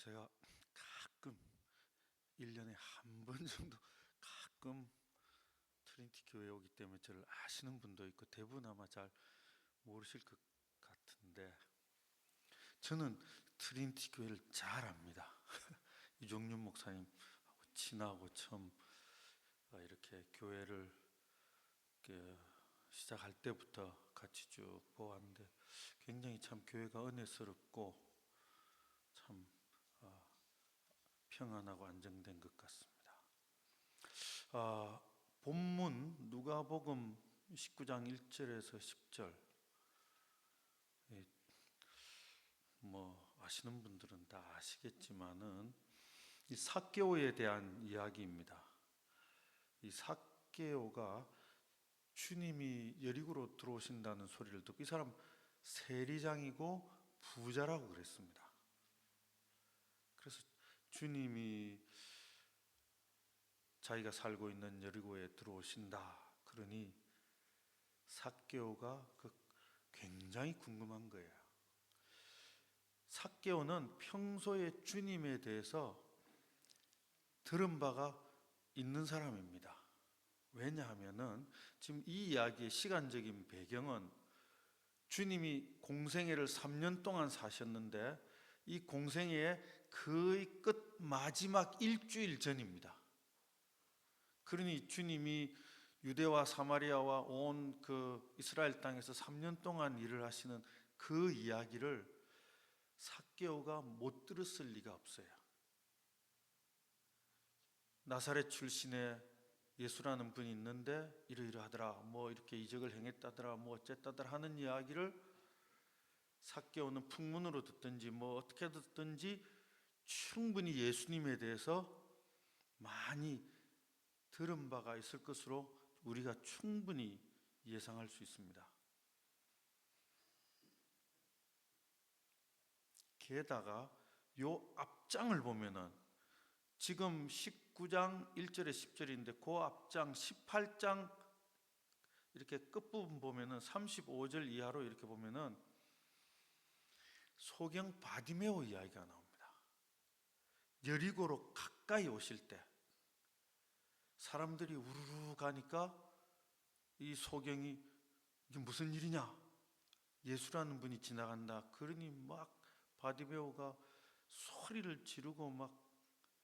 제가 가끔 1년에 한 번 정도 가끔 트리니티 교회에 오기 때문에 저를 아시는 분도 있고 대부분 아마 잘 모르실 것 같은데, 저는 트리니티 교회를 잘 압니다. 이종윤 목사님하고 친하고 처음 이렇게 교회를 시작할 때부터 같이 쭉 보았는데 굉장히 참 교회가 은혜스럽고 참 평안하고 안정된 것 같습니다. 본문 누가복음 19장 1절에서 10절, 아시는 분들은 다 아시겠지만은 이 삭개오에 대한 이야기입니다. 이 삭개오가 주님이 여리고로 들어오신다는 소리를 듣고, 이 사람 세리장이고 부자라고 그랬습니다. 그래서 주님이 자기가 살고 있는 여리고에 들어오신다 그러니 삭개오가 굉장히 궁금한 거예요. 삭개오는 평소에 주님에 대해서 들은 바가 있는 사람입니다. 왜냐하면은 지금 이 이야기의 시간적인 배경은 주님이 공생애를 3년 동안 사셨는데 이 공생애의 거의 끝 마지막 일주일 전입니다. 그러니 주님이 유대와 사마리아와 온 그 이스라엘 땅에서 3년 동안 일을 하시는 그 이야기를 삭개오가 못 들었을 리가 없어요. 나사렛 출신의 예수라는 분이 있는데 이러이러하더라, 이렇게 이적을 행했다더라, 어쨌다더라 하는 이야기를 삭개오는 풍문으로 듣든지 어떻게 듣든지 충분히 예수님에 대해서 많이 들은 바가 있을 것으로 우리가 충분히 예상할 수 있습니다. 게다가 요 앞장을 보면은 지금 19장 1절에 10절인데 그 앞장 18장 이렇게 끝부분 보면은 35절 이하로 이렇게 보면은 소경 바디메오 이야기가 나옵니다. 여리고로 가까이 오실 때 사람들이 우르르 가니까 이 소경이 이게 무슨 일이냐? 예수라는 분이 지나간다. 그러니 막 바디메오가 소리를 지르고 막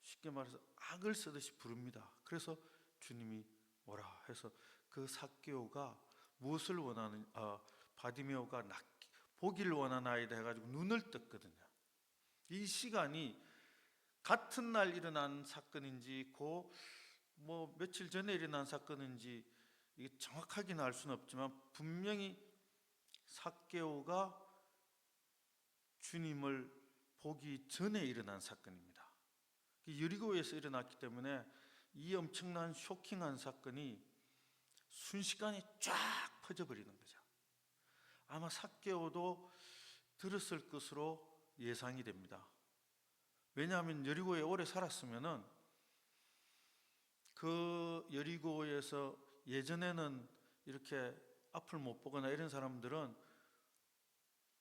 쉽게 말해서 악을 쓰듯이 부릅니다. 그래서 주님이 오라 해서 그 삭개오가 무엇을 원하는 바디메오가 보기를 원하나이다 해가지고 눈을 떴거든요. 이 시간이 같은 날 일어난 사건인지 며칠 전에 일어난 사건인지 이게 정확하게는 알 수는 없지만 분명히 삭개오가 주님을 보기 전에 일어난 사건입니다. 여리고에서 일어났기 때문에 이 엄청난 쇼킹한 사건이 순식간에 쫙 퍼져버리는 거죠. 아마 삭개오도 들었을 것으로 예상이 됩니다. 왜냐하면 여리고에 오래 살았으면은 그 여리고에서 예전에는 이렇게 앞을 못 보거나 이런 사람들은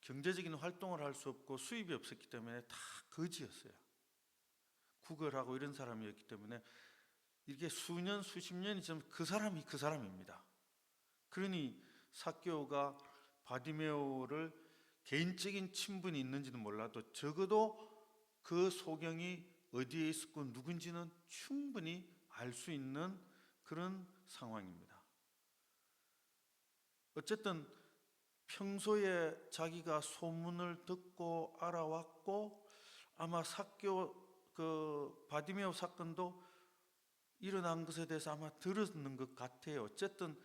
경제적인 활동을 할 수 없고 수입이 없었기 때문에 다 거지였어요. 구걸하고 이런 사람이었기 때문에 이게 수년 수십 년이 지나면 그 사람이 그 사람입니다. 그러니 삭개오가 바디메오를 개인적인 친분이 있는지는 몰라도 적어도 그 소경이 어디에 있었고 누군지는 충분히 알 수 있는 그런 상황입니다. 어쨌든 평소에 자기가 소문을 듣고 알아왔고 아마 삭개오 바디메오 사건도 일어난 것에 대해서 아마 들었는 것 같아요. 어쨌든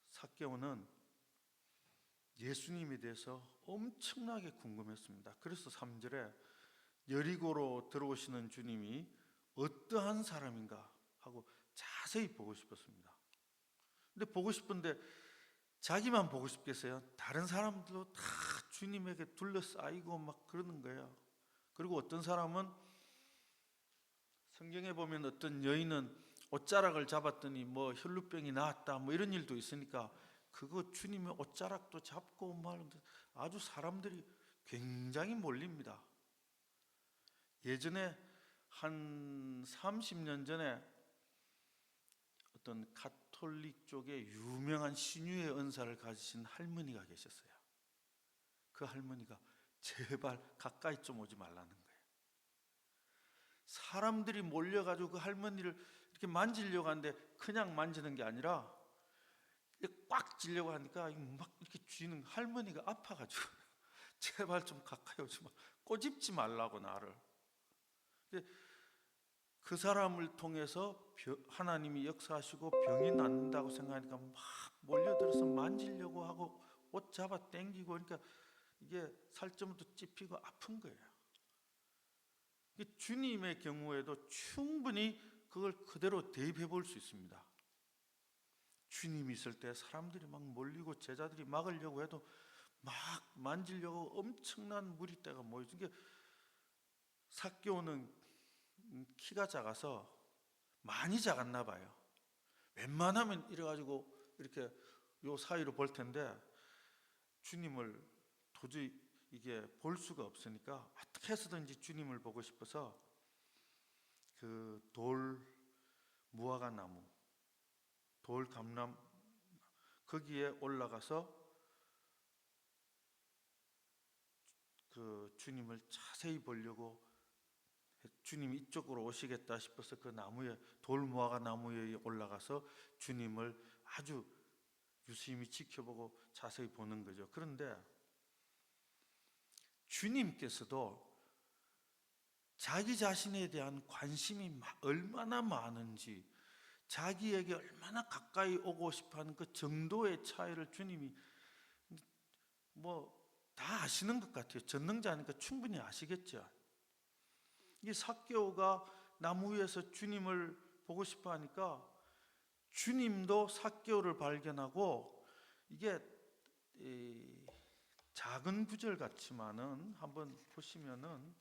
삭개오는 예수님에 대해서 엄청나게 궁금했습니다. 그래서 3절에 여리고로 들어오시는 주님이 어떠한 사람인가 하고 자세히 보고 싶었습니다. 근데 보고 싶은데 자기만 보고 싶겠어요? 다른 사람들도 다 주님에게 둘러싸이고 막 그러는 거예요. 그리고 어떤 사람은 성경에 보면 어떤 여인은 옷자락을 잡았더니 혈루병이 나았다 이런 일도 있으니까 그거 주님의 옷자락도 잡고 아주 사람들이 굉장히 몰립니다. 예전에 한 30년 전에 어떤 가톨릭 쪽에 유명한 신유의 은사를 가지신 할머니가 계셨어요. 그 할머니가 제발 가까이 좀 오지 말라는 거예요. 사람들이 몰려가지고 그 할머니를 이렇게 만지려고 하는데 그냥 만지는 게 아니라 꽉 쥐려고 하니까 막 이렇게 쥐는 할머니가 아파가지고 제발 좀 가까이 오지 마, 꼬집지 말라고 나를. 그 사람을 통해서 하나님이 역사하시고 병이 낫는다고 생각하니까 막 몰려들어서 만지려고 하고 옷 잡아 당기고, 그러니까 이게 살점도 찝히고 아픈 거예요. 주님의 경우에도 충분히 그걸 그대로 대입해 볼 수 있습니다. 주님이 있을 때 사람들이 막 몰리고 제자들이 막으려고 해도 막 만지려고 엄청난 무리떼가 모이죠. 이게 삭개오는 키가 작아서 많이 작았나 봐요. 웬만하면 이래가지고 이렇게 요 사이로 볼 텐데 주님을 도저히 이게 볼 수가 없으니까 어떻게 해서든지 주님을 보고 싶어서 그 돌 무화과 나무, 돌 감람 거기에 올라가서 그 주님을 자세히 보려고, 주님이 이쪽으로 오시겠다 싶어서 그 나무에, 돌 무화과 나무에 올라가서 주님을 아주 유심히 지켜보고 자세히 보는 거죠. 그런데 주님께서도 자기 자신에 대한 관심이 얼마나 많은지, 자기에게 얼마나 가까이 오고 싶어하는 그 정도의 차이를 주님이 뭐 다 아시는 것 같아요. 전능자니까 충분히 아시겠죠. 이 삭개오가 나무 위에서 주님을 보고 싶어 하니까 주님도 삭개오를 발견하고, 이게 작은 구절 같지만은 한번 보시면은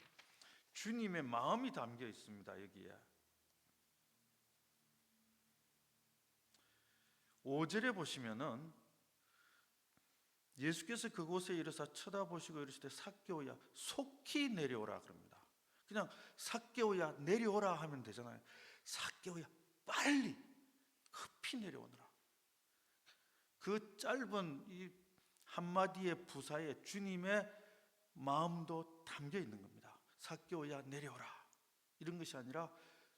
주님의 마음이 담겨 있습니다. 여기에 5절에 보시면은 예수께서 그곳에 이르사 쳐다보시고 이르시되 삭개오야 속히 내려오라 그럽니다. 그냥 삭개오야 내려오라 하면 되잖아요. 삭개오야 빨리 급히 내려오너라. 그 짧은 이 한마디의 부사에 주님의 마음도 담겨 있는 겁니다. 삭개오야 내려오라, 이런 것이 아니라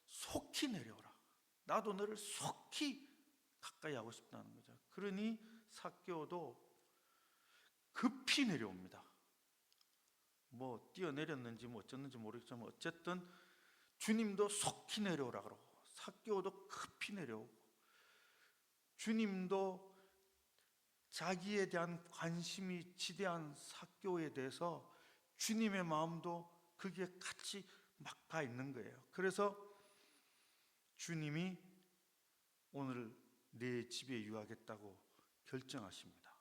속히 내려오라. 나도 너를 속히 가까이 하고 싶다는 거죠. 그러니 삭개오도 급히 내려옵니다. 뭐 뛰어내렸는지 뭐 어쩌는지 모르겠지만 어쨌든 주님도 속히 내려오라 그러고 삭개오도 급히 내려오고, 주님도 자기에 대한 관심이 지대한 삭개오에 대해서 주님의 마음도 거기에 같이 막 가 있는 거예요. 그래서 주님이 오늘 내 집에 유하겠다고 결정하십니다.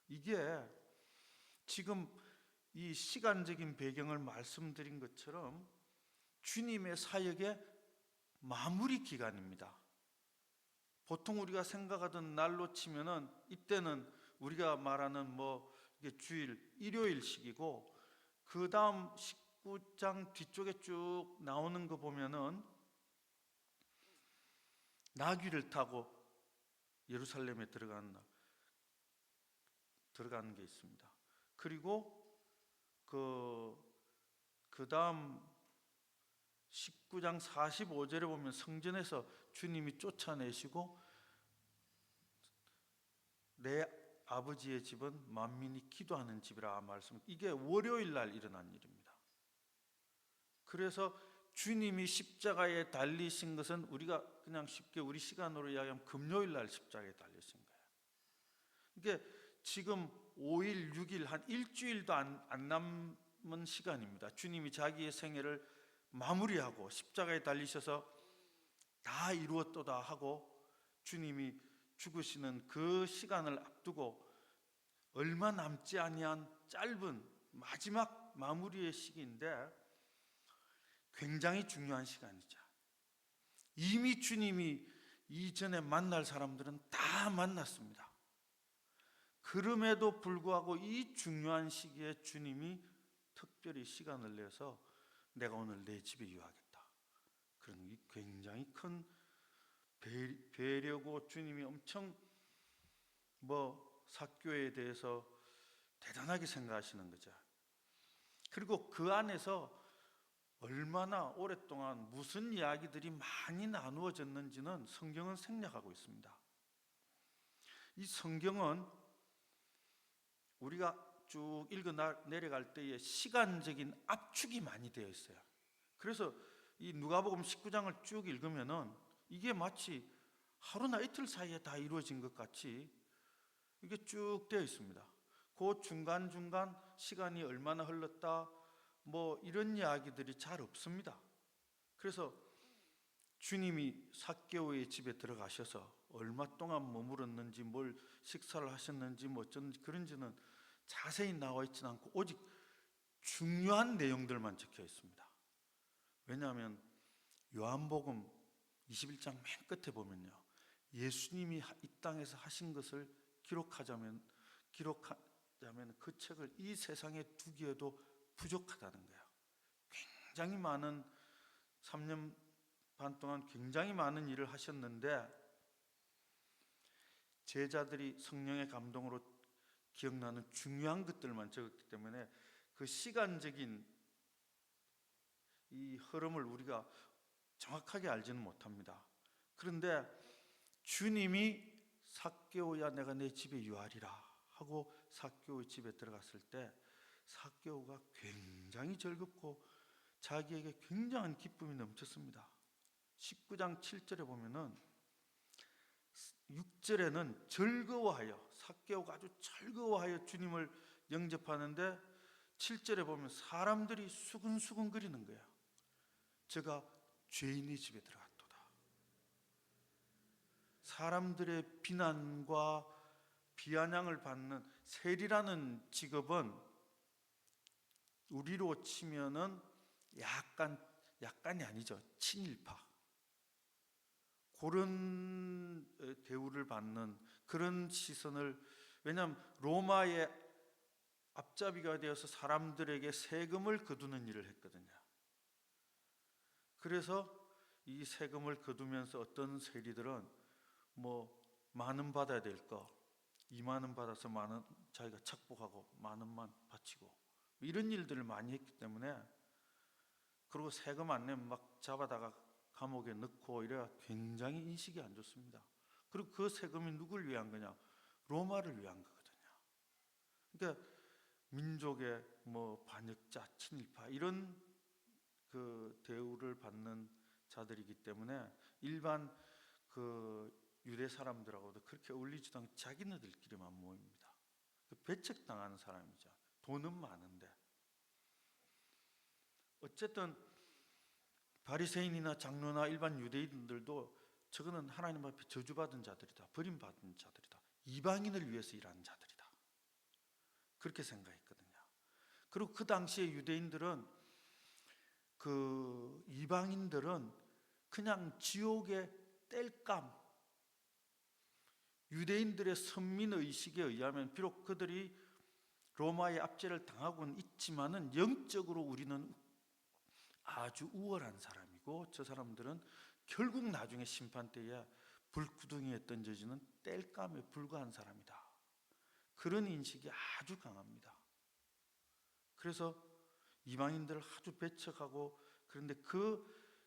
이게 지금 이 시간적인 배경을 말씀드린 것처럼 주님의 사역의 마무리 기간입니다. 보통 우리가 생각하던 날로 치면은 이때는 우리가 말하는 뭐 이게 주일, 일요일식이고, 그 다음 19장 뒤쪽에 쭉 나오는 거 보면은 나귀를 타고 예루살렘에 들어가는 게 있습니다. 그리고 그 다음 19장 45절에 보면 성전에서 주님이 쫓아내시고 내 아버지의 집은 만민이 기도하는 집이라 말씀, 이게 월요일 날 일어난 일입니다. 그래서 주님이 십자가에 달리신 것은 우리가 그냥 쉽게 우리 시간으로 이야기하면 금요일 날 십자가에 달리신 거예요. 이게 지금 5일, 6일, 한 일주일도 안 남은 시간입니다. 주님이 자기의 생애를 마무리하고 십자가에 달리셔서 다 이루었도다 하고 주님이 죽으시는 그 시간을 앞두고 얼마 남지 아니한 짧은 마지막 마무리의 시기인데 굉장히 중요한 시간이죠. 이미 주님이 이전에 만날 사람들은 다 만났습니다. 그럼에도 불구하고 이 중요한 시기에 주님이 특별히 시간을 내서 내가 오늘 내 집에 유하겠다. 그런 게 굉장히 큰 배려고, 주님이 엄청 삭개오에 대해서 대단하게 생각하시는 거죠. 그리고 그 안에서 얼마나 오랫동안 무슨 이야기들이 많이 나누어졌는지는 성경은 생략하고 있습니다. 이 성경은 우리가 쭉 읽어 내려갈 때에 시간적인 압축이 많이 되어 있어요. 그래서 이 누가복음 19장을 쭉 읽으면은 이게 마치 하루나 이틀 사이에 다 이루어진 것 같이 이게 쭉 되어 있습니다. 그 중간중간 시간이 얼마나 흘렀다 이런 이야기들이 잘 없습니다. 그래서 주님이 삭개오의 집에 들어가셔서 얼마 동안 머물었는지, 뭘 식사를 하셨는지, 어쩐지 그런지는 자세히 나와 있지는 않고 오직 중요한 내용들만 적혀 있습니다. 왜냐하면 요한복음 21장 맨 끝에 보면요, 예수님이 이 땅에서 하신 것을 기록하자면 그 책을 이 세상에 두기에도 부족하다는 거예요. 굉장히 많은 3년 반 동안 굉장히 많은 일을 하셨는데 제자들이 성령의 감동으로 기억나는 중요한 것들만 적었기 때문에 그 시간적인 이 흐름을 우리가 정확하게 알지는 못합니다. 그런데 주님이 삭개오야 내가 내 집에 유하리라 하고 삭개오의 집에 들어갔을 때 삭개오가 굉장히 즐겁고 자기에게 굉장한 기쁨이 넘쳤습니다. 19장 7절에 보면은 6절에는 즐거워하여, 삭개오가 아주 즐거워하여 주님을 영접하는데 7절에 보면 사람들이 수근수근 거리는 거예요. 제가 죄인의 집에 들어갔도다. 사람들의 비난과 비아냥을 받는 세리라는 직업은 우리로 치면은 약간이 아니죠. 친일파. 그런 대우를 받는 그런 시선을, 왜냐하면 로마의 앞잡이가 되어서 사람들에게 세금을 거두는 일을 했거든요. 그래서 이 세금을 거두면서 어떤 세리들은 10,000원 받아야 될 거 20,000원 받아서 10,000원 자기가 착복하고 10,000원만 바치고 이런 일들을 많이 했기 때문에, 그리고 세금 안 내면 막 잡아다가 감옥에 넣고 이래야 굉장히 인식이 안 좋습니다. 그리고 그 세금이 누굴 위한 거냐? 로마를 위한 거거든요. 그러니까 민족의 반역자, 친일파 이런 그 대우를 받는 자들이기 때문에 일반 그 유대 사람들하고도 그렇게 어울리지도 않고 자기네들끼리만 모입니다. 배척당하는 사람이죠. 돈은 많은데. 어쨌든 바리새인이나 장로나 일반 유대인들도 저거는 하나님 앞에 저주받은 자들이다, 버림받은 자들이다, 이방인을 위해서 일하는 자들이다, 그렇게 생각했거든요. 그리고 그 당시에 유대인들은, 그 이방인들은 그냥 지옥의 땔감, 유대인들의 선민의식에 의하면 비록 그들이 로마의 압제를 당하고는 있지만은 영적으로 우리는 아주 우월한 사람이고, 저 사람들은 결국 나중에 심판 때에 불구덩이에 던져지는 땔감에 불과한 사람이다, 그런 인식이 아주 강합니다. 그래서 이방인들을 아주 배척하고, 그런데 그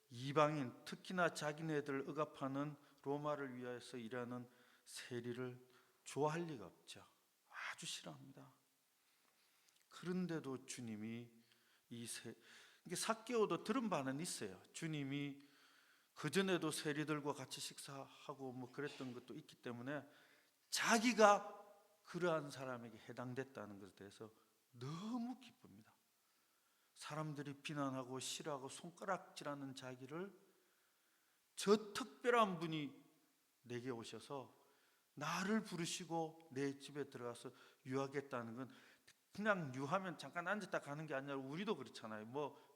이방인, 특히나 자기네들 억압하는 로마를 위해서 일하는 세리를 좋아할 리가 없죠. 아주 싫어합니다. 그런데도 주님이 이게 삭개오도 들은 바는 있어요. 주님이 그전에도 세리들과 같이 식사하고 그랬던 것도 있기 때문에 자기가 그러한 사람에게 해당됐다는 것에 대해서 너무 기쁩니다. 사람들이 비난하고 싫어하고 손가락질하는 자기를 저 특별한 분이 내게 오셔서 나를 부르시고 내 집에 들어가서 유하겠다는 건 그냥 유하면 잠깐 앉았다 가는 게 아니라, 우리도 그렇잖아요.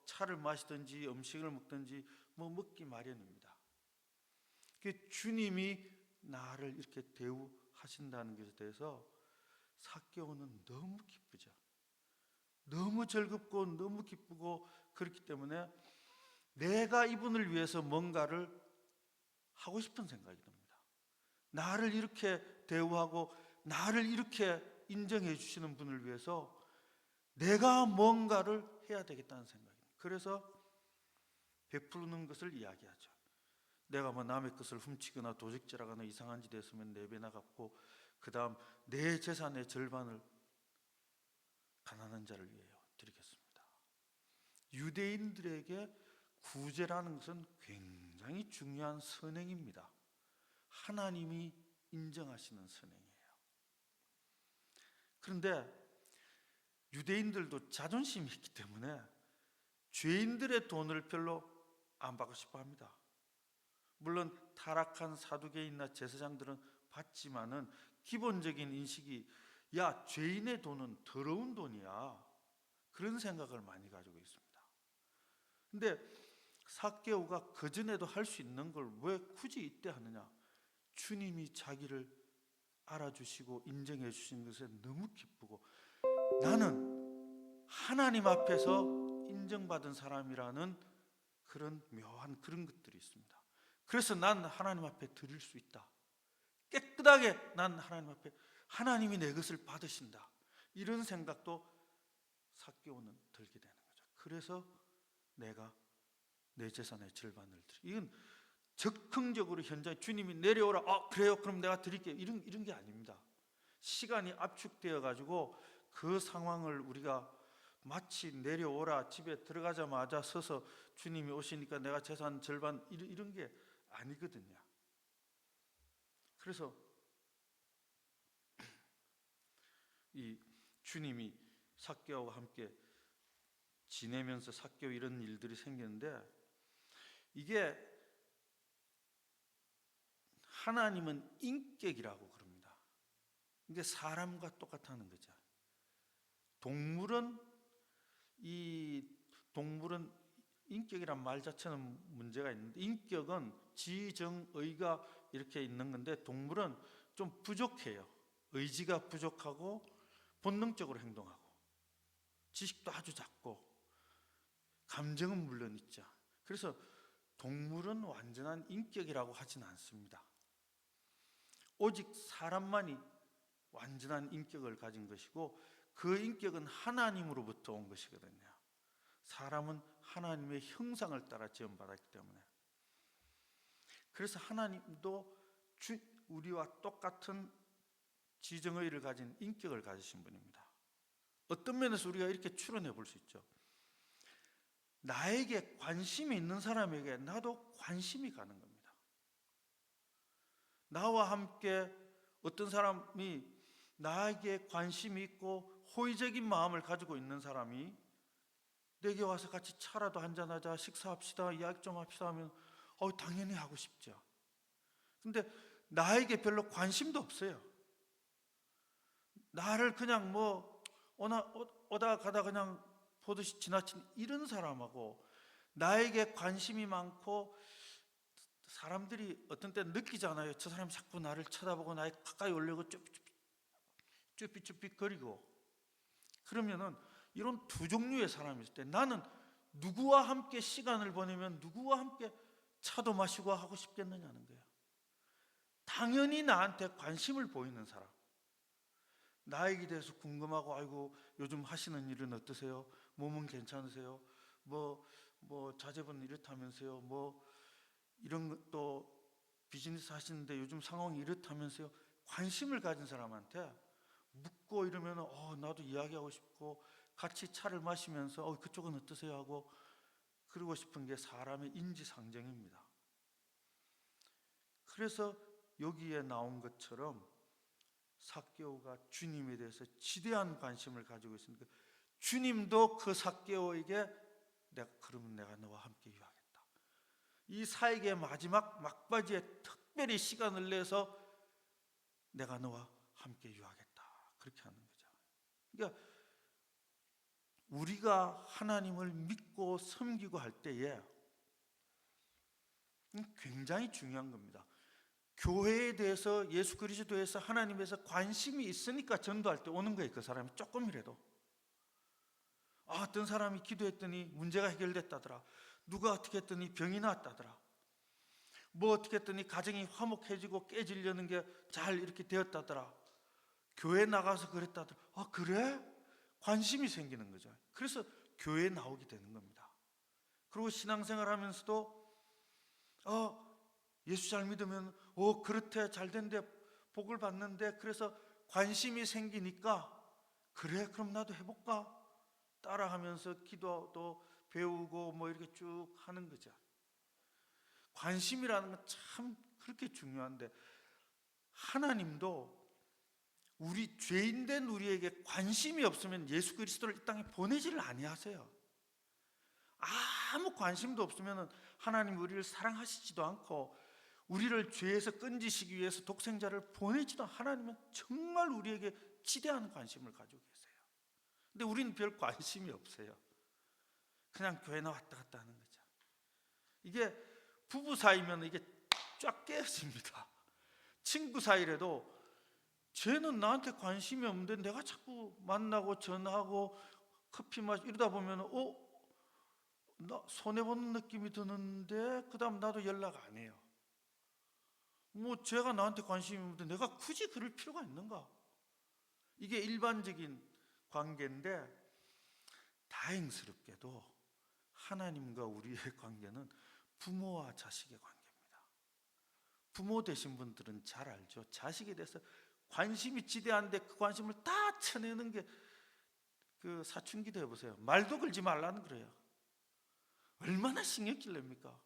차를 마시든지 음식을 먹든지 먹기 마련입니다. 주님이 나를 이렇게 대우하신다는 것에 대해서 삭개오는 너무 기쁘죠. 너무 즐겁고 너무 기쁘고 그렇기 때문에 내가 이분을 위해서 뭔가를 하고 싶은 생각이 듭니다. 나를 이렇게 대우하고 나를 이렇게 인정해 주시는 분을 위해서 내가 뭔가를 해야 되겠다는 생각입니다. 그래서 베푸는 것을 이야기하죠. 내가 뭐 남의 것을 훔치거나 도적질하거나 이상한 짓 했으면 4배나 갚고 그 다음 내 재산의 절반을 가난한 자를 위하여 드리겠습니다. 유대인들에게 구제라는 것은 굉장히 중요한 선행입니다. 하나님이 인정하시는 선행이에요. 그런데 유대인들도 자존심이 있기 때문에 죄인들의 돈을 별로 안 받고 싶어 합니다. 물론 타락한 사두개인이나 제사장들은 받지만은 기본적인 인식이 야, 죄인의 돈은 더러운 돈이야. 그런 생각을 많이 가지고 있습니다. 근데 삭개오가 그전에도 할 수 있는 걸 왜 굳이 이때 하느냐? 주님이 자기를 알아주시고 인정해 주신 것에 너무 기쁘고 나는 하나님 앞에서 인정받은 사람이라는 그런 묘한 그런 것들이 있습니다. 그래서 난 하나님 앞에 드릴 수 있다. 깨끗하게 난 하나님 앞에 하나님이 내 것을 받으신다. 이런 생각도 삭개오는 들게 되는 거죠. 그래서 내가 내 재산의 절반을 드리. 이건 적극적으로 현장 주님이 내려오라. 그래요. 그럼 내가 드릴게요. 이런 게 아닙니다. 시간이 압축되어 가지고 그 상황을 우리가 마치 내려오라 집에 들어가자마자 서서 주님이 오시니까 내가 재산 절반 이런 게 아니거든요. 그래서 이 주님이 삭개오와 함께 지내면서 삭개오 이런 일들이 생겼는데 이게 하나님은 인격이라고 그럽니다. 이게 사람과 똑같다는 거죠. 동물은 인격이란 말 자체는 문제가 있는데 인격은 지정의가 이렇게 있는 건데 동물은 좀 부족해요. 의지가 부족하고 본능적으로 행동하고 지식도 아주 작고 감정은 물론 있죠. 그래서 동물은 완전한 인격이라고 하진 않습니다. 오직 사람만이 완전한 인격을 가진 것이고 그 인격은 하나님으로부터 온 것이거든요. 사람은 하나님의 형상을 따라 지음받았기 때문에. 그래서 하나님도 우리와 똑같은 지정의를 가진 인격을 가지신 분입니다. 어떤 면에서 우리가 이렇게 추론해 볼 수 있죠. 나에게 관심이 있는 사람에게 나도 관심이 가는 겁니다. 나와 함께 어떤 사람이 나에게 관심이 있고 호의적인 마음을 가지고 있는 사람이 내게 와서 같이 차라도 한잔하자, 식사합시다, 이야기 좀 합시다 하면 당연히 하고 싶죠. 근데 나에게 별로 관심도 없어요. 나를 그냥 오다 가다 그냥 보듯이 지나친 이런 사람하고 나에게 관심이 많고 사람들이 어떤 때 느끼잖아요. 저 사람이 자꾸 나를 쳐다보고 나에 가까이 오려고 쭈삣쭈삣 거리고 그러면은 이런 두 종류의 사람이 있을 때 나는 누구와 함께 시간을 보내면 누구와 함께 차도 마시고 하고 싶겠느냐는 거예요. 당연히 나한테 관심을 보이는 사람, 나에게 대해서 궁금하고 아이고 요즘 하시는 일은 어떠세요? 몸은 괜찮으세요? 뭐 자제분 이렇다면서요? 이런 것도 비즈니스 하시는데 요즘 상황이 이렇다면서요? 관심을 가진 사람한테 묻고 이러면 나도 이야기하고 싶고 같이 차를 마시면서 그쪽은 어떠세요? 하고 그러고 싶은 게 사람의 인지상정입니다. 그래서 여기에 나온 것처럼 삭개오가 주님에 대해서 지대한 관심을 가지고 있으니까 주님도 그 삭개오에게 그러면 내가 너와 함께 유하겠다. 이 사역의 마지막 막바지에 특별히 시간을 내서 내가 너와 함께 유하겠다. 그렇게 하는 거죠. 그러니까 우리가 하나님을 믿고 섬기고 할 때에 굉장히 중요한 겁니다. 교회에 대해서 예수 그리스도에서 하나님에서 관심이 있으니까 전도할 때 오는 거예요. 그 사람이 조금이라도. 어떤 사람이 기도했더니 문제가 해결됐다더라. 누가 어떻게 했더니 병이 나았다더라. 뭐 어떻게 했더니 가정이 화목해지고 깨지려는 게 잘 이렇게 되었다더라. 교회 나가서 그랬다더라. 그래? 관심이 생기는 거죠. 그래서 교회에 나오게 되는 겁니다. 그리고 신앙생활 하면서도 예수 잘 믿으면 그렇대, 잘 된대, 복을 받는데, 그래서 관심이 생기니까 그래, 그럼 나도 해볼까? 따라하면서 기도도 배우고 뭐 이렇게 쭉 하는 거죠. 관심이라는 건 참 그렇게 중요한데, 하나님도 우리 죄인된 우리에게 관심이 없으면 예수 그리스도를 이 땅에 보내지를 아니하세요. 아무 관심도 없으면 하나님 우리를 사랑하시지도 않고, 우리를 죄에서 건지시기 위해서 독생자를 보내지도, 하나님은 정말 우리에게 지대한 관심을 가지고 계세요. 근데 우리는 별 관심이 없어요. 그냥 교회나 왔다 갔다 하는 거죠. 이게 부부 사이면 이게 쫙 깨집니다. 친구 사이라도 쟤는 나한테 관심이 없는데 내가 자꾸 만나고 전화하고 커피 마시고 이러다 보면 나 손해보는 느낌이 드는데 그 다음 나도 연락 안 해요. 뭐 쟤가 나한테 관심이 없는데 내가 굳이 그럴 필요가 있는가? 이게 일반적인 관계인데, 다행스럽게도 하나님과 우리의 관계는 부모와 자식의 관계입니다. 부모 되신 분들은 잘 알죠. 자식에 대해서 관심이 지대한데 그 관심을 다 쳐내는 게, 그 사춘기도 해보세요. 말도 걸지 말라는 거예요. 얼마나 신경질 냅니까?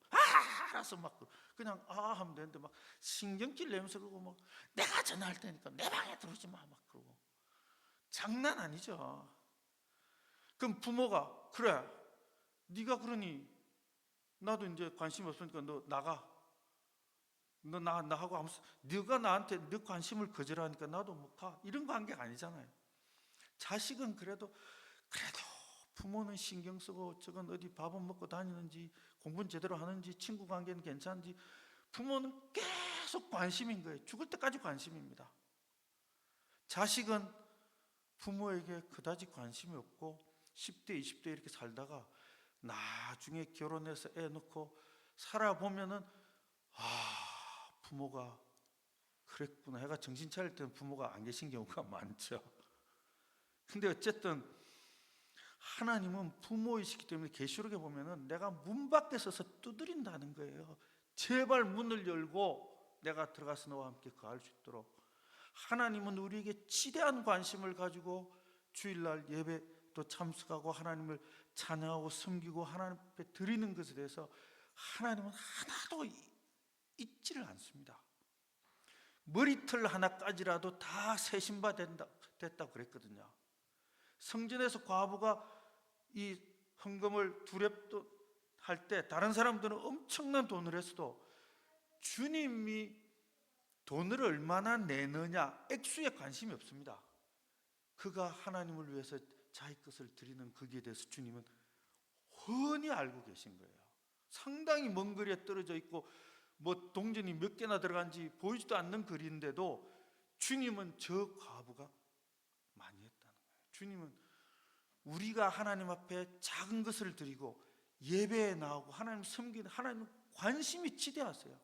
알아서 막 그냥 하면 되는데 막 신경질 내면서 그러고 막 내가 전화할 테니까 내 방에 들어오지 마 막 그러고. 장난 아니죠. 그럼 부모가 그래, 네가 그러니 나도 이제 관심 없으니까 너 나가. 너 나하고 아무, 네가 나한테 네 관심을 거절하니까 나도 못 가. 이런 관계가 아니잖아요. 자식은 그래도 부모는 신경 쓰고 저건 어디 밥은 먹고 다니는지, 공부는 제대로 하는지, 친구 관계는 괜찮은지, 부모는 계속 관심인 거예요. 죽을 때까지 관심입니다. 자식은 부모에게 그다지 관심이 없고 10대 20대 이렇게 살다가 나중에 결혼해서 애 낳고 살아보면은 부모가 그랬구나 해가 정신 차릴 때는 부모가 안 계신 경우가 많죠. 근데 어쨌든 하나님은 부모이시기 때문에 계시록에 보면은 내가 문 밖에 서서 두드린다는 거예요. 제발 문을 열고 내가 들어가서 너와 함께 거할 수 있도록. 하나님은 우리에게 지대한 관심을 가지고 주일날 예배도 참석하고 하나님을 찬양하고 섬기고 하나님 앞에 드리는 것에 대해서 하나님은 하나도 잊지를 않습니다. 머리털 하나까지라도 다 세신바 됐다고 그랬거든요. 성전에서 과부가 이 헌금을 두렵도 할 때 다른 사람들은 엄청난 돈을 했어도 주님이 돈을 얼마나 내느냐 액수에 관심이 없습니다. 그가 하나님을 위해서 자기 것을 드리는 거기에 대해서 주님은 훤히 알고 계신 거예요. 상당히 먼 거리에 떨어져 있고 뭐 동전이 몇 개나 들어간지 보이지도 않는 거리인데도 주님은 저 과부가 많이 했다는 거예요. 주님은 우리가 하나님 앞에 작은 것을 드리고 예배에 나오고 하나님 섬기는, 하나님 관심이 지대하세요.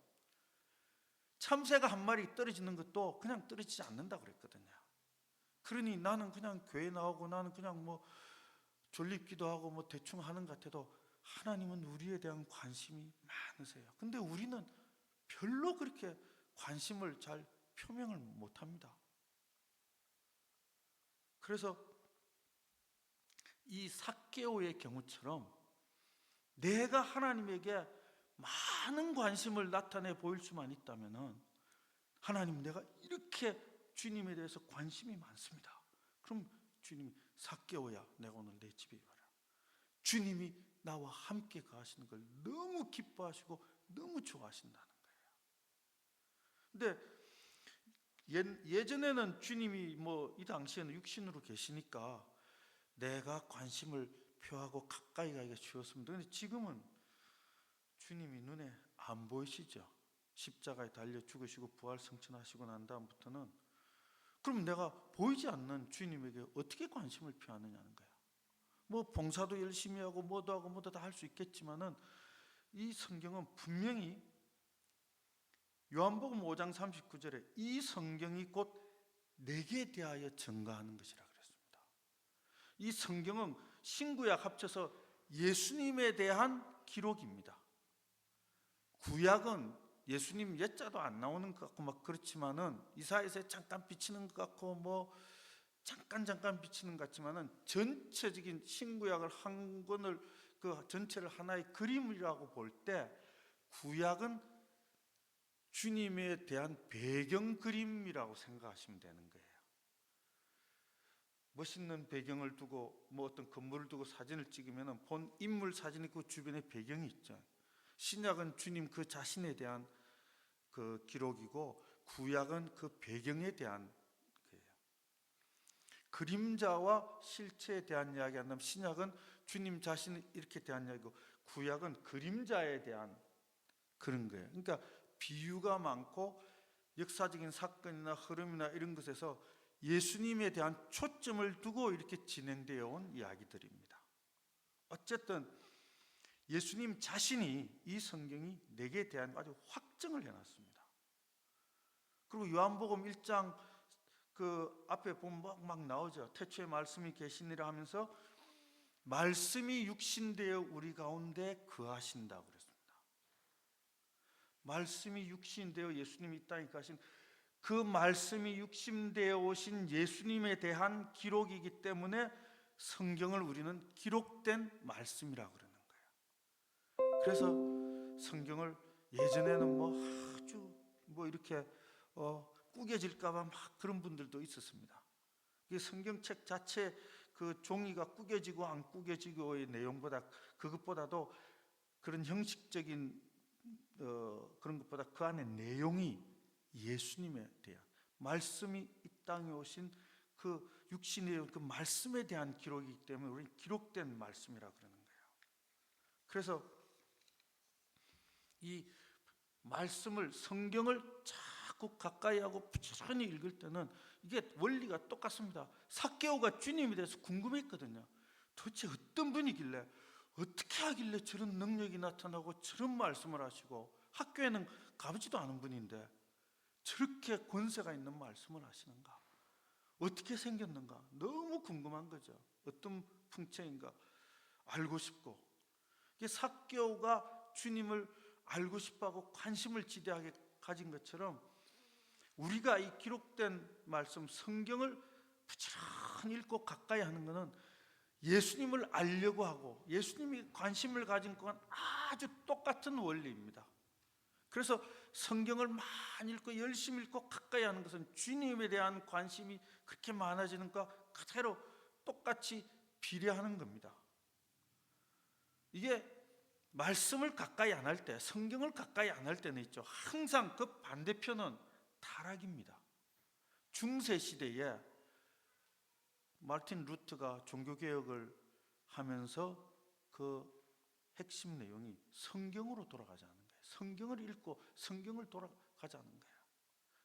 참새가 한 마리 떨어지는 것도 그냥 떨어지지 않는다고 그랬거든요. 그러니 나는 그냥 교회 나오고 나는 그냥 뭐 졸립기도 하고 뭐 대충 하는 것 같아도 하나님은 우리에 대한 관심이 많으세요. 근데 우리는 별로 그렇게 관심을 잘 표명을 못합니다. 그래서 이 삭개오의 경우처럼 내가 하나님에게 많은 관심을 나타내 보일 수만 있다면, 하나님 내가 이렇게 주님에 대해서 관심이 많습니다. 그럼 주님이 삭개오야 내가 오늘 내 집에 와라. 주님이 나와 함께 가시는 걸 너무 기뻐하시고 너무 좋아하신다는 거예요. 근데 예전에는 주님이 뭐 이 당시에는 육신으로 계시니까 내가 관심을 표하고 가까이 가기가 쉬웠습니다. 그런데 지금은 주님이 눈에 안 보이시죠. 십자가에 달려 죽으시고 부활 승천하시고 난 다음부터는 그럼 내가 보이지 않는 주님에게 어떻게 관심을 표하느냐는 거야. 뭐 봉사도 열심히 하고 뭐도 다 할 수 있겠지만은 이 성경은 분명히 요한복음 5장 39절에 이 성경이 곧 내게 대하여 증거하는 것이라 그랬습니다. 이 성경은 신구약 합쳐서 예수님에 대한 기록입니다. 구약은 예수님 옛자도 안 나오는 것 같고 막 그렇지만은 이사야서에 잠깐 비치는 것 같고 뭐 잠깐 비치는 것 같지만은 전체적인 신구약을 한 권을 그 전체를 하나의 그림이라고 볼 때 구약은 주님에 대한 배경 그림이라고 생각하시면 되는 거예요. 멋있는 배경을 두고 뭐 어떤 건물을 두고 사진을 찍으면 본 인물 사진이 그 주변에 배경이 있죠. 신약은 주님 그 자신에 대한 그 기록이고 구약은 그 배경에 대한 거예요. 그림자와 실체에 대한 이야기 한다면 신약은 주님 자신을 이렇게 대한 이야기고 구약은 그림자에 대한 그런 거예요. 그러니까 비유가 많고 역사적인 사건이나 흐름이나 이런 것에서 예수님에 대한 초점을 두고 이렇게 진행되어 온 이야기들입니다. 어쨌든 예수님 자신이 이 성경이 내게 대한 아주 확증을 해놨습니다. 그리고 요한복음 1장 그 앞에 보면 막 나오죠. 태초에 말씀이 계시니라 하면서 말씀이 육신되어 우리 가운데 거하신다고 그랬습니다. 말씀이 육신되어 예수님이 이 땅에 가신 그 말씀이 육신되어 오신 예수님에 대한 기록이기 때문에 성경을 우리는 기록된 말씀이라고 그러는 거예요. 그래서 성경을 예전에는 뭐 아주 뭐 이렇게 구겨질까봐 막 그런 분들도 있었습니다. 성경책 자체 그 종이가 구겨지고 안 구겨지고의 내용보다 그것보다도 그런 형식적인 그런 것보다 그 안에 내용이 예수님에 대한 말씀이 이 땅에 오신 그 육신의 그 말씀에 대한 기록이기 때문에 우리는 기록된 말씀이라 그러는 거예요. 그래서 이 말씀을 성경을 자꾸 가까이 하고 부지런히 읽을 때는 이게 원리가 똑같습니다. 삭개오가 주님에 대해서 궁금했거든요. 도대체 어떤 분이길래 어떻게 하길래 저런 능력이 나타나고 저런 말씀을 하시고 학교에는 가보지도 않은 분인데 저렇게 권세가 있는 말씀을 하시는가? 어떻게 생겼는가? 너무 궁금한 거죠. 어떤 풍채인가 알고 싶고 삭개오가 주님을 알고 싶어하고 관심을 지대하게 가진 것처럼 우리가 이 기록된 말씀 성경을 부지런히 읽고 가까이 하는 것은 예수님을 알려고 하고 예수님이 관심을 가진 건 아주 똑같은 원리입니다. 그래서 성경을 많이 읽고 열심히 읽고 가까이 하는 것은 주님에 대한 관심이 그렇게 많아지는 것과 그대로 똑같이 비례하는 겁니다. 이게 말씀을 가까이 안 할 때, 성경을 가까이 안 할 때는 있죠. 항상 그 반대편은 타락입니다. 중세 시대에 마르틴 루터가 종교개혁을 하면서 그 핵심 내용이 성경으로 돌아가자는 거예요. 성경을 읽고 성경을 돌아가자는 거예요.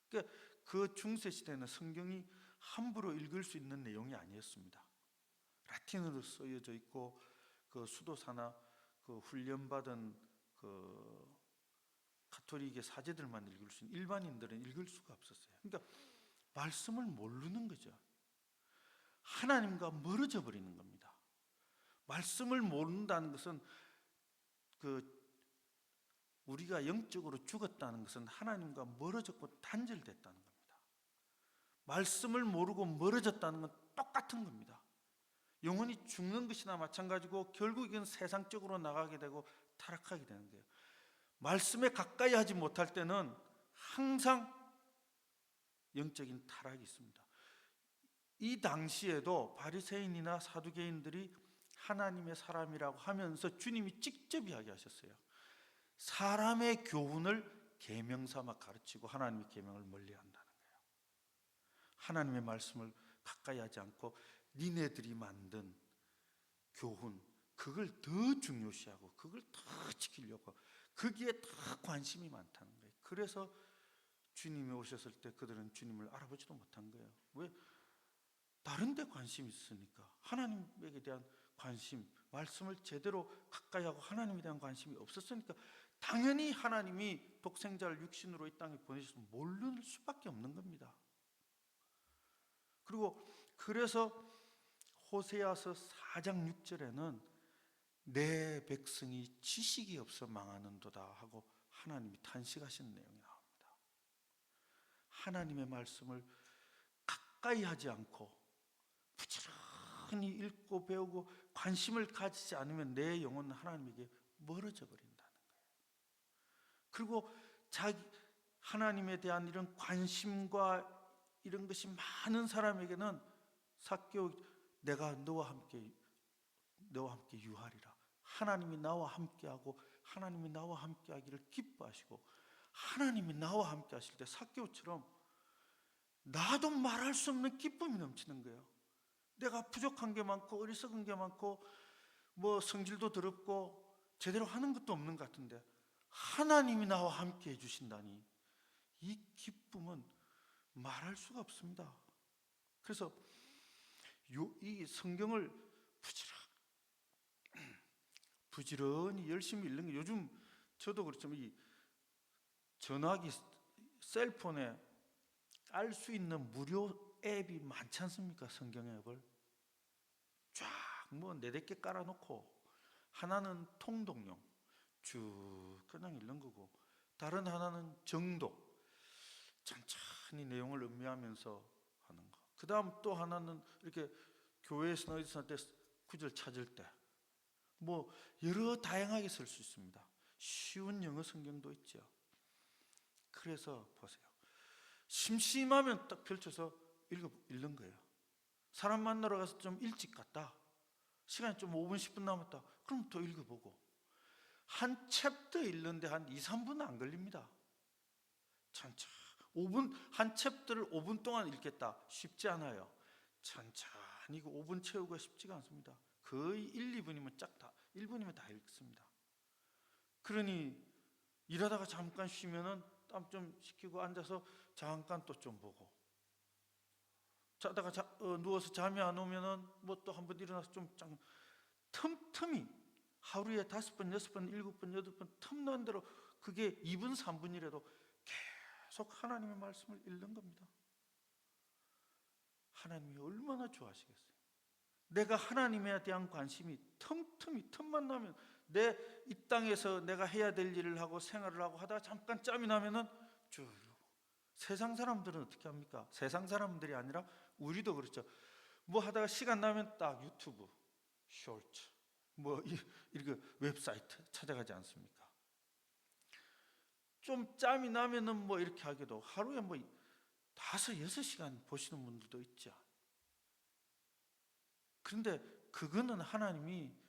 그러니까 그 중세 시대는 성경이 함부로 읽을 수 있는 내용이 아니었습니다. 라틴어로 쓰여져 있고 그 수도사나 그 훈련받은 그 가톨릭의 사제들만 읽을 수 있는 일반인들은 읽을 수가 없었어요. 그러니까 말씀을 모르는 거죠. 하나님과 멀어져 버리는 겁니다. 말씀을 모른다는 것은 그 우리가 영적으로 죽었다는 것은 하나님과 멀어졌고 단절됐다는 겁니다. 말씀을 모르고 멀어졌다는 건 똑같은 겁니다. 영혼이 죽는 것이나 마찬가지고 결국은 세상적으로 나가게 되고 타락하게 되는 거예요. 말씀에 가까이 하지 못할 때는 항상 영적인 타락이 있습니다. 이 당시에도 바리새인이나 사두개인들이 하나님의 사람이라고 하면서 주님이 직접 이야기하셨어요. 사람의 교훈을 계명 삼아 가르치고 하나님의 계명을 멀리한다는 거예요. 하나님의 말씀을 가까이 하지 않고 니네들이 만든 교훈 그걸 더 중요시하고 그걸 더 지키려고 거기에 더 관심이 많다는 거예요. 그래서 주님이 오셨을 때 그들은 주님을 알아보지도 못한 거예요. 왜? 다른 데 관심이 있으니까. 하나님에 대한 관심, 말씀을 제대로 가까이 하고 하나님에 대한 관심이 없었으니까 당연히 하나님이 독생자를 육신으로 이 땅에 보내셔서 모를 수밖에 없는 겁니다. 그리고 그래서 호세아서 4장 6절에는 내 백성이 지식이 없어 망하는도다 하고 하나님이 탄식하시는 내용이 나옵니다. 하나님의 말씀을 가까이 하지 않고 부지런히 읽고 배우고 관심을 가지지 않으면 내 영혼은 하나님에게 멀어져 버린다는 거예요. 그리고 자기 하나님에 대한 이런 관심과 이런 것이 많은 사람에게는 삭개오, 내가 너와 함께 유하리라. 하나님이 나와 함께하고 하나님이 나와 함께하기를 기뻐하시고 하나님이 나와 함께하실 때 삭개오처럼 나도 말할 수 없는 기쁨이 넘치는 거예요. 내가 부족한 게 많고 어리석은 게 많고 뭐 성질도 더럽고 제대로 하는 것도 없는 것 같은데 하나님이 나와 함께 해주신다니 이 기쁨은 말할 수가 없습니다. 그래서 이 성경을 부지런히 열심히 읽는 게, 요즘 저도 그렇지만 이 전화기 셀폰에 깔 수 있는 무료 앱이 많지 않습니까? 성경 앱을 쫙 뭐 4-5개 깔아놓고 하나는 통독용 쭉 그냥 읽는 거고, 다른 하나는 정독 천천히 내용을 음미하면서 하는 거, 그 다음 또 하나는 이렇게 교회에서 어디서 할 때 구절 찾을 때 뭐 여러 다양하게 쓸 수 있습니다. 쉬운 영어 성경도 있죠. 그래서 보세요. 심심하면 딱 펼쳐서 읽는 거예요. 사람 만나러 가서 좀 일찍 갔다, 시간이 좀 5분 10분 남았다, 그럼 또 읽어보고. 한 챕터 읽는데 한 2-3분 안 걸립니다. 천천히 5분, 한 챕터를 5분 동안 읽겠다, 쉽지 않아요. 천천히 5분 채우기가 쉽지가 않습니다. 거의 1-2분이면 쫙 다, 1분이면 다 읽습니다. 그러니 일하다가 잠깐 쉬면은 땀 좀 식히고 앉아서 잠깐 또 좀 보고, 자다가 누워서 잠이 안 오면은 뭐 또 한 번 일어나서 좀 틈틈이 하루에 5번, 6번, 7번, 8번 틈난 대로 그게 2분, 3분이라도 계속 하나님의 말씀을 읽는 겁니다. 하나님이 얼마나 좋아하시겠어요? 내가 하나님에 대한 관심이 틈틈이 틈만 나면, 내 이 땅에서 내가 해야 될 일을 하고 생활을 하고 하다가 잠깐 짬이 나면은 쭉. 세상 사람들은 어떻게 합니까? 세상 사람들이 아니라 우리도 그렇죠. 뭐 하다가 시간 나면 딱 유튜브 쇼츠 뭐 이렇게 웹사이트 찾아가지 않습니까? 좀 짬이 나면은 뭐 이렇게 하기도 하루에 뭐 5-6시간 보시는 분들도 있죠. 그런데 그거는 하나님이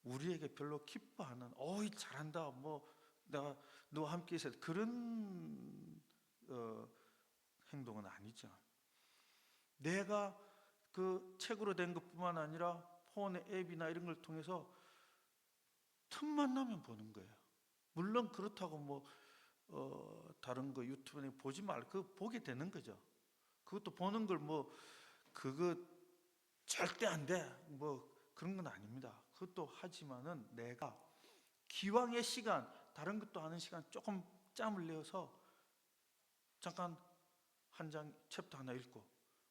우리에게 별로 기뻐하는, 어이 잘한다, 뭐 내가 너와 함께 있어야 돼, 그런 행동은 아니죠. 내가 그 책으로 된 것뿐만 아니라 폰의 앱이나 이런 걸 통해서 틈만 나면 보는 거예요. 물론 그렇다고 뭐 다른 거 유튜브에 보지 말고 그거 보게 되는 거죠. 그것도 보는 걸 뭐 그거 절대 안 돼, 뭐 그런 건 아닙니다. 그것도 하지만은 내가 기왕의 시간, 다른 것도 하는 시간 조금 짬을 내어서 잠깐 한 장 챕터 하나 읽고,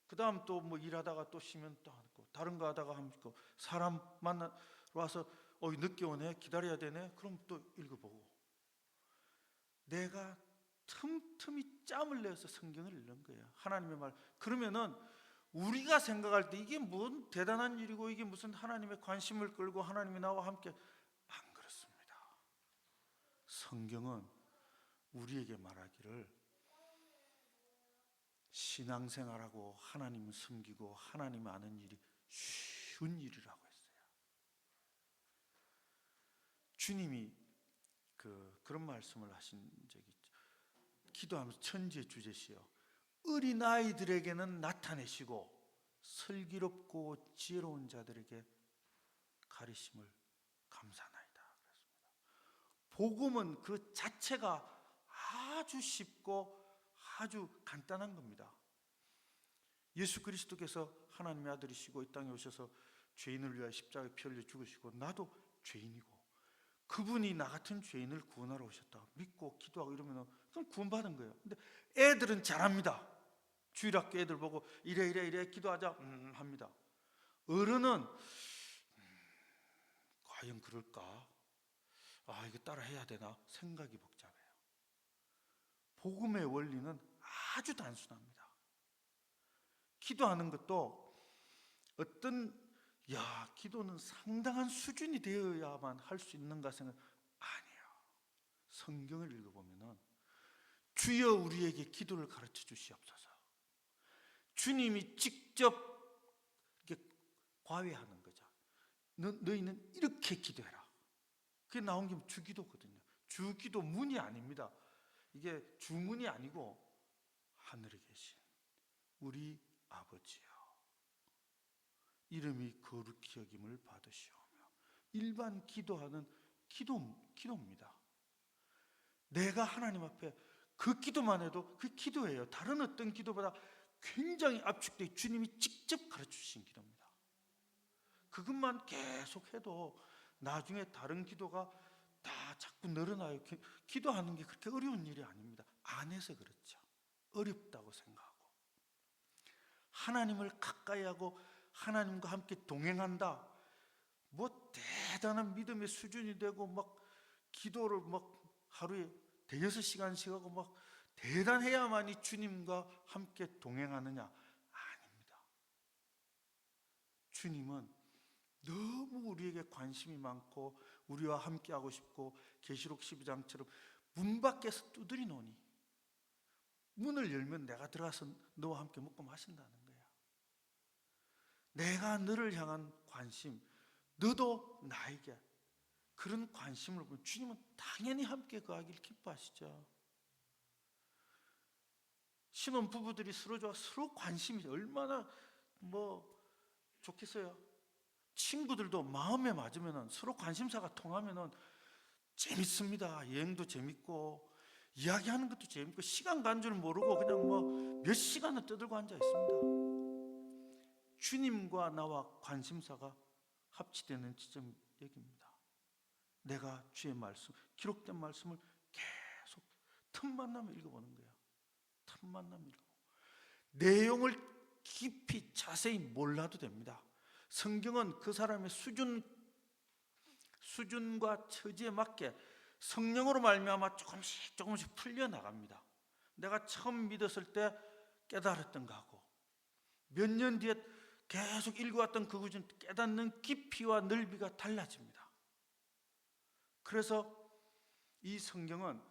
그 다음 또 뭐 일하다가 또 쉬면 또 하고, 다른 거 하다가 하면 있고, 사람 만나 와서 늦게 오네, 기다려야 되네, 그럼 또 읽어보고. 내가 틈틈이 짬을 내서 성경을 읽는 거예요. 하나님의 말. 그러면은 우리가 생각할 때 이게 뭔 대단한 일이고 이게 무슨 하나님의 관심을 끌고 하나님이 나와 함께, 안 그렇습니다. 성경은 우리에게 말하기를 신앙생활하고 하나님을 섬기고 하나님 아는 일이 쉬운 일이라고 했어요. 주님이 그런 말씀을 하신 적이 있죠. 기도하면서 천지의 주제시여 어린아이들에게는 나타내시고 슬기롭고 지혜로운 자들에게 가리심을 감사나이다 그랬습니다. 복음은 그 자체가 아주 쉽고 아주 간단한 겁니다. 예수 그리스도께서 하나님의 아들이시고 이 땅에 오셔서 죄인을 위하여 십자가에 피 흘려 죽으시고 나도 죄인이고 그분이 나 같은 죄인을 구원하러 오셨다 믿고 기도하고 이러면 그럼 구원받은 거예요. 근데 애들은 잘합니다. 주일학교 애들 보고 이래 기도하자 합니다. 어른은 과연 그럴까? 이거 따라 해야 되나? 생각이 복잡해요. 복음의 원리는 아주 단순합니다. 기도하는 것도 기도는 상당한 수준이 되어야만 할 수 있는가 생각 아니에요. 성경을 읽어보면은 주여 우리에게 기도를 가르쳐 주시옵소서. 주님이 직접 이렇게 과외하는 거죠. 너희는 이렇게 기도해라. 그게 나온 게 주기도거든요. 주기도 문이 아닙니다. 이게 주문이 아니고 하늘에 계신 우리 아버지여 이름이 거룩히 여김을 받으시오며. 일반 기도하는 기도입니다. 내가 하나님 앞에 그 기도만 해도 그 기도예요. 다른 어떤 기도보다 굉장히 압축되어 주님이 직접 가르쳐 주신 기도입니다. 그것만 계속해도 나중에 다른 기도가 다 자꾸 늘어나요. 기도하는 게 그렇게 어려운 일이 아닙니다. 안 해서 그렇죠. 어렵다고 생각하고 하나님을 가까이 하고 하나님과 함께 동행한다. 뭐 대단한 믿음의 수준이 되고 막 기도를 막 하루에 대여섯 시간씩 하고 막 대단해야만이 주님과 함께 동행하느냐? 아닙니다. 주님은 너무 우리에게 관심이 많고 우리와 함께 하고 싶고 계시록 12장처럼 문 밖에서 두드리노니 문을 열면 내가 들어가서 너와 함께 먹고 마신다는 거예요. 내가 너를 향한 관심, 너도 나에게 그런 관심을 보면 주님은 당연히 함께 거하기를 기뻐하시죠. 신혼 부부들이 서로 좋아 서로 관심이 얼마나 좋겠어요. 친구들도 마음에 맞으면 서로 관심사가 통하면 재밌습니다. 여행도 재밌고 이야기하는 것도 재밌고 시간 간 줄 모르고 그냥 몇 시간을 떠들고 앉아 있습니다. 주님과 나와 관심사가 합치되는 지점이 여기입니다. 내가 주의 말씀, 기록된 말씀을 계속 틈만 나면 읽어보는 거예요. 틈만 나면 읽어보고 내용을 깊이 자세히 몰라도 됩니다. 성경은 그 사람의 수준과 처지에 맞게 성령으로 말미암아 조금씩 풀려나갑니다. 내가 처음 믿었을 때 깨달았던 거하고 몇 년 뒤에 계속 읽어왔던 그 구절 깨닫는 깊이와 넓이가 달라집니다. 그래서 이 성경은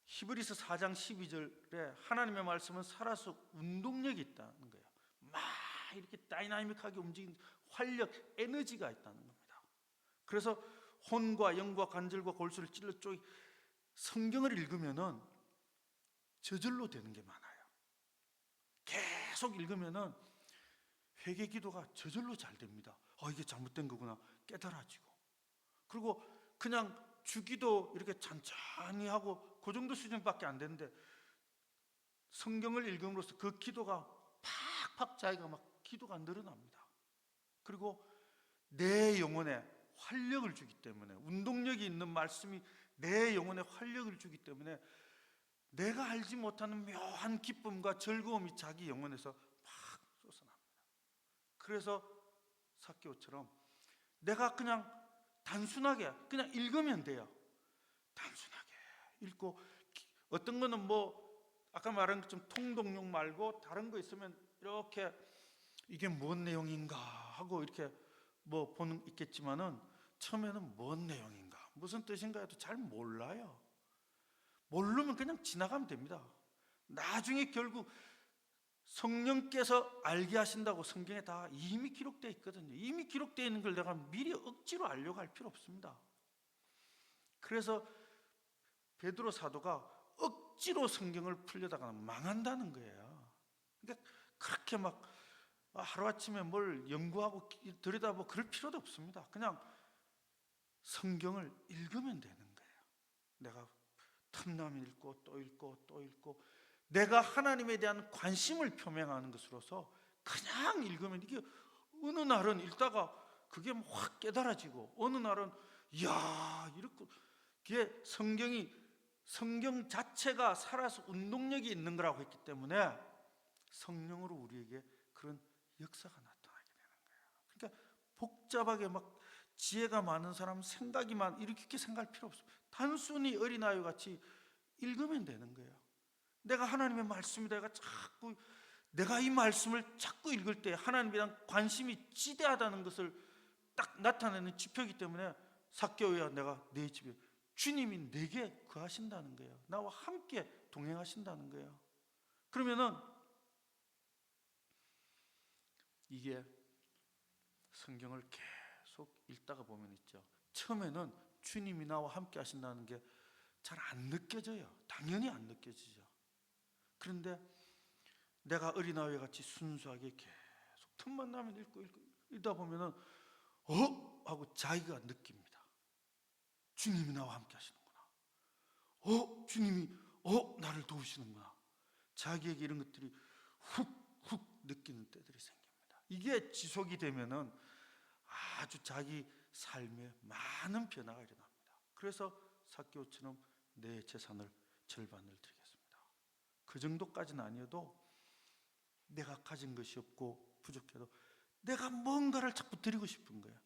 히브리서 4장 12절에 하나님의 말씀은 살아서 운동력이 있다는 거예요. 막 이렇게 다이나믹하게 움직이는 활력, 에너지가 있다는 겁니다. 그래서 혼과 영과 관절과 골수를 찔러 쪼이 성경을 읽으면은 저절로 되는 게 많아요. 계속 읽으면은 회개 기도가 저절로 잘 됩니다. 이게 잘못된 거구나 깨달아지고. 그리고 그냥 주기도 이렇게 천천히 하고 그 정도 수준밖에 안 되는데 성경을 읽음으로써 그 기도가 팍팍 자기가 막 기도가 늘어납니다. 그리고 내 영혼에 활력을 주기 때문에 운동력이 있는 말씀이 내 영혼에 활력을 주기 때문에 내가 알지 못하는 묘한 기쁨과 즐거움이 자기 영혼에서 팍 솟아납니다. 그래서 삭개오처럼 내가 그냥 단순하게 그냥 읽으면 돼요. 단순하게 읽고 어떤 거는 아까 말한 것처럼 통독용 말고 다른 거 있으면 이렇게 이게 뭔 내용인가 하고 이렇게 보는 있겠지만은 처음에는 뭔 내용인가 무슨 뜻인가 해도 잘 몰라요. 모르면 그냥 지나가면 됩니다. 나중에 결국 성령께서 알게 하신다고 성경에 다 이미 기록되어 있거든요. 이미 기록되어 있는 걸 내가 미리 억지로 알려고 할 필요 없습니다. 그래서 베드로 사도가 억지로 성경을 풀려다가 망한다는 거예요. 그러니까 그렇게 막 하루아침에 뭘 연구하고 들여다보고 그럴 필요도 없습니다. 그냥 성경을 읽으면 되는 거예요. 내가 틈나면 읽고 또 읽고 또 읽고 내가 하나님에 대한 관심을 표명하는 것으로서 그냥 읽으면 이게 어느 날은 읽다가 그게 확 깨달아지고, 어느 날은 이야 이렇게 그게 성경 자체가 살아서 운동력이 있는 거라고 했기 때문에 성령으로 우리에게 그런 역사가 나타나게 되는 거예요. 그러니까 복잡하게 막 지혜가 많은 사람, 생각이 이렇게 생각할 필요 없어요. 단순히 어린아이 같이 읽으면 되는 거예요. 내가 하나님의 말씀이다, 내가 이 말씀을 자꾸 읽을 때 하나님에 대한 관심이 지대하다는 것을 딱 나타내는 지표이기 때문에 삭개오야, 내가 네 집에, 주님이 내게 거하신다는 거예요. 나와 함께 동행하신다는 거예요. 그러면은 이게 성경을 계속 읽다가 보면 있죠, 처음에는 주님이 나와 함께 하신다는 게 잘 안 느껴져요. 당연히 안 느껴지죠. 그런데 내가 어린아이 같이 순수하게 계속 틈만 나면 읽다 보면은 하고 자기가 느낍니다. 주님이 나와 함께 하시는구나. 주님이 나를 도우시는구나. 자기에게 이런 것들이 훅 느끼는 때들이 생깁니다. 이게 지속이 되면은 아주 자기 삶에 많은 변화가 일어납니다. 그래서 삭개오처럼 내 재산을 절반을 드리겠습니다. 그 정도까지는 아니어도 내가 가진 것이 없고 부족해도 내가 뭔가를 자꾸 드리고 싶은 거예요.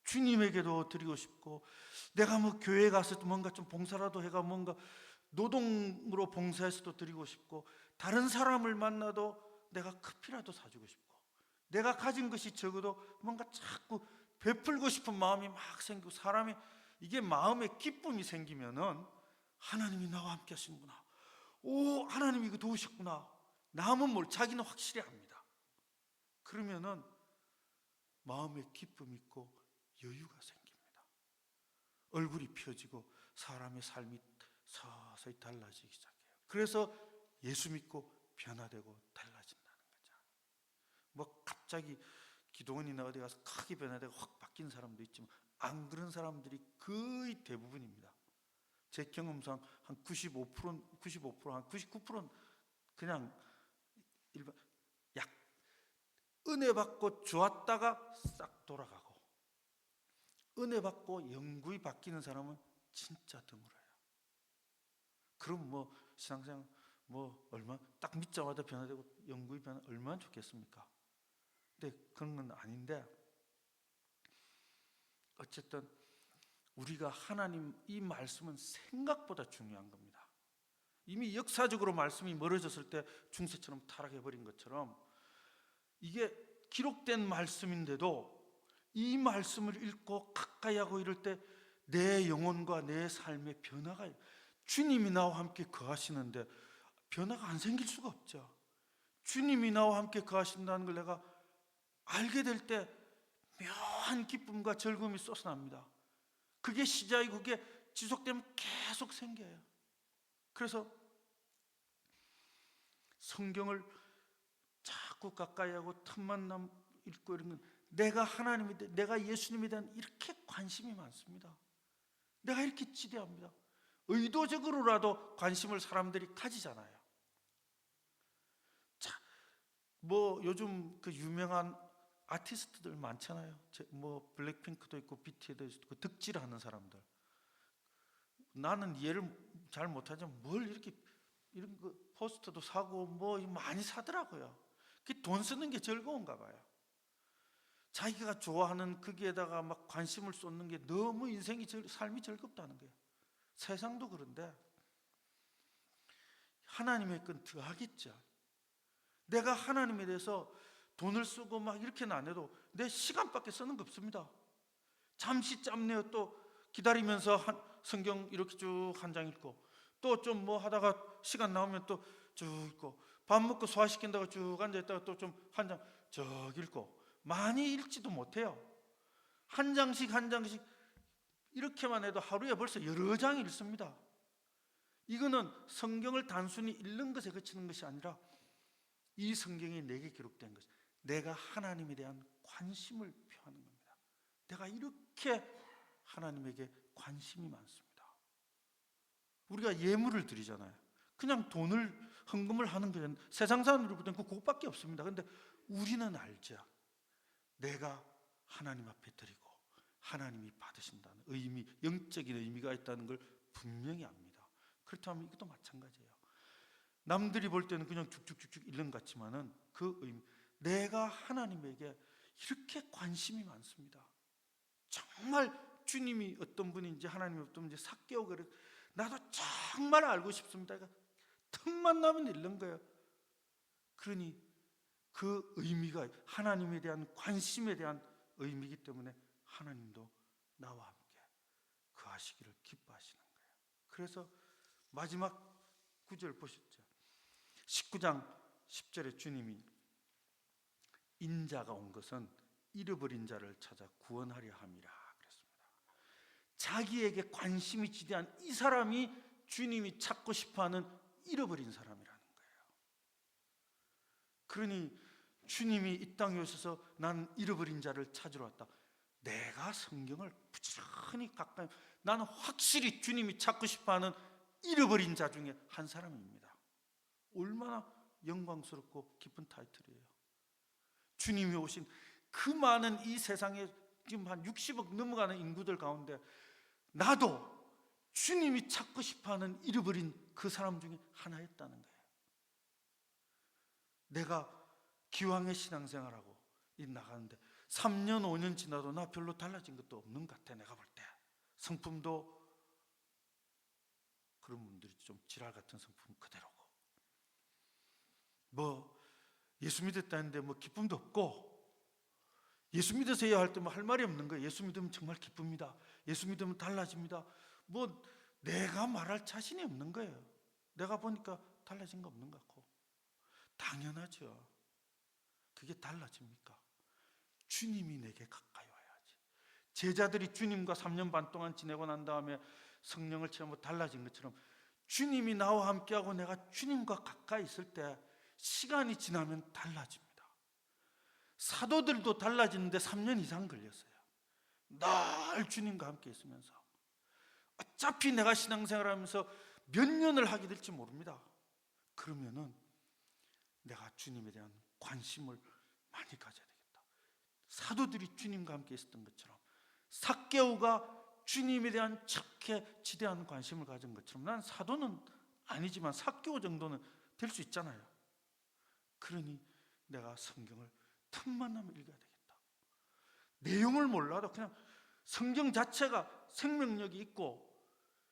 주님에게도 드리고 싶고, 내가 뭐 교회에 가서 뭔가 좀 봉사라도 해가 뭔가 노동으로 봉사해서도 드리고 싶고, 다른 사람을 만나도 내가 커피라도 사주고 싶고, 내가 가진 것이 적어도 뭔가 자꾸 베풀고 싶은 마음이 막 생기고, 사람이 이게 마음에 기쁨이 생기면은 하나님이 나와 함께 하시는구나, 하나님이 이거 도우셨구나, 남은 뭘 자기는 확실히 압니다. 그러면은 마음에 기쁨이 있고 여유가 생깁니다. 얼굴이 펴지고 사람의 삶이 서서히 달라지기 시작해요. 그래서 예수 믿고 변화되고 달라진다는 거죠. 뭐 갑자기 기도원이나 어디 가서 크게 변화되고 확 바뀐 사람도 있지만 안 그런 사람들이 거의 대부분입니다. 제 경험상 한 95%한 99%는 그냥 일반 은혜 받고 좋았다가 싹 돌아가고, 은혜 받고 영구히 바뀌는 사람은 진짜 드물어요. 그럼 뭐 신앙생활 얼마 딱 믿자마자 변화되고 영구히 변화 얼마나 좋겠습니까? 근데 그런 건 아닌데, 어쨌든 우리가 하나님 이 말씀은 생각보다 중요한 겁니다. 이미 역사적으로 말씀이 멀어졌을 때 중세처럼 타락해버린 것처럼 이게 기록된 말씀인데도 이 말씀을 읽고 가까이 하고 이럴 때 내 영혼과 내 삶의 변화가, 주님이 나와 함께 거하시는데 변화가 안 생길 수가 없죠. 주님이 나와 함께 거하신다는 걸 내가 알게 될 때 묘한 기쁨과 즐거움이 솟아납니다. 그게 시작이고 그게 지속되면 계속 생겨요. 그래서 성경을 자꾸 가까이 하고 틈만 남 읽고 이런 건 내가 하나님에 대해, 내가 예수님에 대한 이렇게 관심이 많습니다. 내가 이렇게 지대합니다. 의도적으로라도 관심을 사람들이 가지잖아요. 자, 뭐 요즘 그 유명한 아티스트들 많잖아요. 뭐 블랙핑크도 있고 BTS도 있고 득질하는 사람들. 나는 이해를 잘 못하지만 뭘 이렇게 이런 거 포스터도 사고 뭐 많이 사더라고요. 그 돈 쓰는 게 즐거운가 봐요. 자기가 좋아하는 거기에다가 막 관심을 쏟는 게 너무 삶이 즐겁다는 거예요. 세상도 그런데 하나님의 건 더하겠죠. 내가 하나님에 대해서 돈을 쓰고 막 이렇게는 안 해도 내 시간밖에 쓰는 거 없습니다. 잠시 짬내어 또 기다리면서 성경 이렇게 쭉 한 장 읽고, 또 좀 뭐 하다가 시간 나오면 또 쭉 읽고, 밥 먹고 소화시킨다고 쭉 앉아있다가 또 좀 한 장 쭉 읽고, 많이 읽지도 못해요. 한 장씩 이렇게만 해도 하루에 벌써 여러 장 읽습니다. 이거는 성경을 단순히 읽는 것에 그치는 것이 아니라 이 성경이 내게 기록된 것, 내가 하나님에 대한 관심을 표하는 겁니다. 내가 이렇게 하나님에게 관심이 많습니다. 우리가 예물을 드리잖아요. 그냥 돈을 헌금을 하는 거는 세상 사람으로부터는 그것밖에 없습니다. 그런데 우리는 알죠. 내가 하나님 앞에 드리고 하나님이 받으신다는 의미, 영적인 의미가 있다는 걸 분명히 압니다. 그렇다면 이것도 마찬가지예요. 남들이 볼 때는 그냥 쭉쭉쭉쭉 읽는 것 같지만은 그 의미, 내가 하나님에게 이렇게 관심이 많습니다. 정말 주님이 어떤 분인지 하나님이 어떤 분인지 삭개오고 나도 정말 알고 싶습니다. 그러니까 틈만 나면 읽는 거예요. 그러니 그 의미가 하나님에 대한 관심에 대한 의미이기 때문에 하나님도 나와 함께 그 하시기를 기뻐하시는 거예요. 그래서 마지막 9절 보셨죠? 19장 10절에 주님이 인자가 온 것은 잃어버린 자를 찾아 구원하려 함이라 그랬습니다. 자기에게 관심이 지대한 이 사람이 주님이 찾고 싶어하는 잃어버린 사람이라는 거예요. 그러니 주님이 이 땅에 오셔서 나는 잃어버린 자를 찾으러 왔다. 내가 성경을 부지런히 가까이, 나는 확실히 주님이 찾고 싶어하는 잃어버린 자 중에 한 사람입니다. 얼마나 영광스럽고 기쁜 타이틀이에요. 주님이 오신 그 많은 이 세상에 지금 한 60억 넘어가는 인구들 가운데 나도 주님이 찾고 싶어하는 잃어버린 그 사람 중에 하나였다는 거예요. 내가 기왕의 신앙생활하고 나가는데 3년 5년 지나도 나 별로 달라진 것도 없는 것 같아. 내가 볼 때 성품도 그런 분들이 좀 지랄 같은 성품 그대로고, 뭐 예수 믿었다는데 뭐 기쁨도 없고, 예수 믿으세요 할 때 뭐 할 말이 없는 거예요. 예수 믿으면 정말 기쁩니다. 예수 믿으면 달라집니다. 뭐 내가 말할 자신이 없는 거예요. 내가 보니까 달라진 거 없는 것 같고. 당연하죠. 그게 달라집니까? 주님이 내게 가까이 와야지. 제자들이 주님과 3년 반 동안 지내고 난 다음에 성령을 체험하고 달라진 것처럼 주님이 나와 함께하고 내가 주님과 가까이 있을 때 시간이 지나면 달라집니다. 사도들도 달라지는데 3년 이상 걸렸어요. 늘 주님과 함께 있으면서. 어차피 내가 신앙생활하면서 몇 년을 하게 될지 모릅니다. 그러면은 내가 주님에 대한 관심을 많이 가져야 되겠다. 사도들이 주님과 함께 있었던 것처럼, 삭개오가 주님에 대한 척해 지대한 관심을 가진 것처럼, 난 사도는 아니지만 삭개오 정도는 될 수 있잖아요. 그러니 내가 성경을 틈만 나면 읽어야 되겠다. 내용을 몰라도 그냥 성경 자체가 생명력이 있고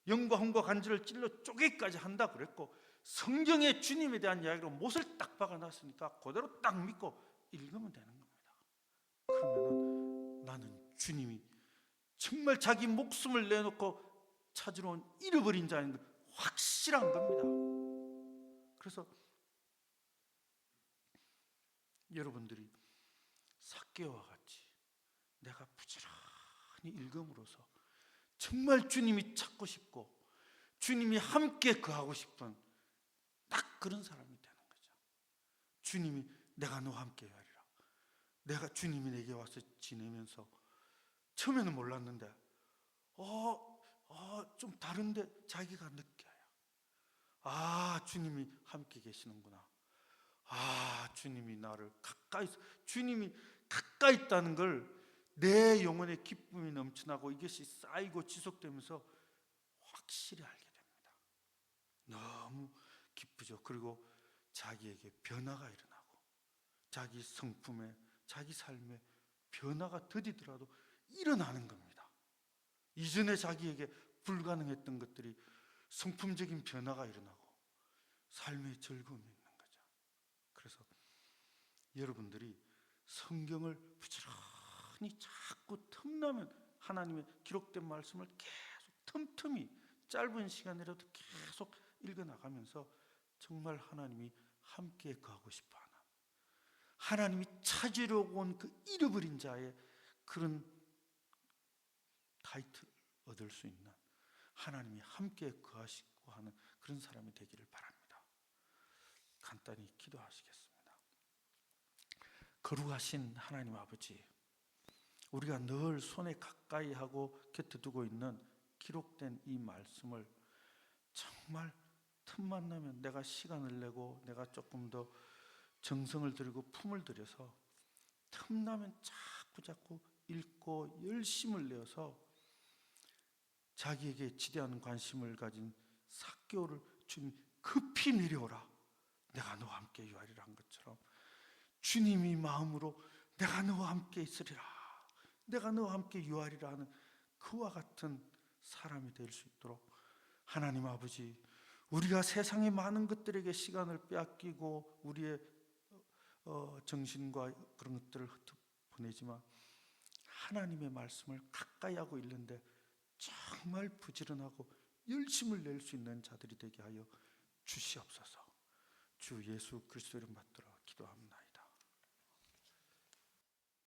영과 혼과 간질을 찔러 쪼개기까지 한다 그랬고, 성경에 주님에 대한 이야기로 못을 딱 박아놨으니까 그대로 딱 믿고 읽으면 되는 겁니다. 그러면 나는 주님이 정말 자기 목숨을 내놓고 찾으러 온 잃어버린 자인 걸 확실한 겁니다. 그래서 여러분들이 삭개오와 같이 내가 부지런히 읽음으로써 정말 주님이 찾고 싶고 주님이 함께 거하고 싶은 딱 그런 사람이 되는 거죠. 주님이 내가 너와 함께 하리라. 내가 주님이 내게 와서 지내면서 처음에는 몰랐는데 좀 다른데 자기가 느껴요. 주님이 함께 계시는구나. 주님이 나를 주님이 가까이 있다는 걸 내 영혼의 기쁨이 넘쳐나고 이것이 쌓이고 지속되면서 확실히 알게 됩니다. 너무 기쁘죠. 그리고 자기에게 변화가 일어나고 자기 성품에, 자기 삶에 변화가 더디더라도 일어나는 겁니다. 이전에 자기에게 불가능했던 것들이 성품적인 변화가 일어나고 삶의 즐거움이 있는 거죠. 그래서 여러분들이 성경을 부지런히 자꾸 틈나면 하나님의 기록된 말씀을 계속 틈틈이 짧은 시간이라도 계속 읽어나가면서 정말 하나님이 함께 거하고 싶어하는, 하나님이 찾으려고 온 그 잃어버린 자의 그런 타이틀을 얻을 수 있는, 하나님이 함께 거하시고 하는 그런 사람이 되기를 바랍니다. 간단히 기도하시겠습니다. 거룩하신 하나님 아버지, 우리가 늘 손에 가까이 하고 곁에 두고 있는 기록된 이 말씀을 정말 틈만 나면 내가 시간을 내고 내가 조금 더 정성을 들이고 품을 들여서 틈나면 자꾸 읽고 열심을 내어서 자기에게 지대한 관심을 가진 삭개오를 주님 급히 내려오라, 내가 너와 함께 유하리라 한 것처럼 주님이 마음으로 내가 너와 함께 있으리라, 내가 너와 함께 유하리라 하는 그와 같은 사람이 될 수 있도록 하나님 아버지, 우리가 세상의 많은 것들에게 시간을 빼앗기고 우리의 정신과 그런 것들을 보내지만 하나님의 말씀을 가까이 하고 있는데 정말 부지런하고 열심을 낼 수 있는 자들이 되게 하여 주시옵소서. 주 예수 그리스도 이름 받들어 기도합니다.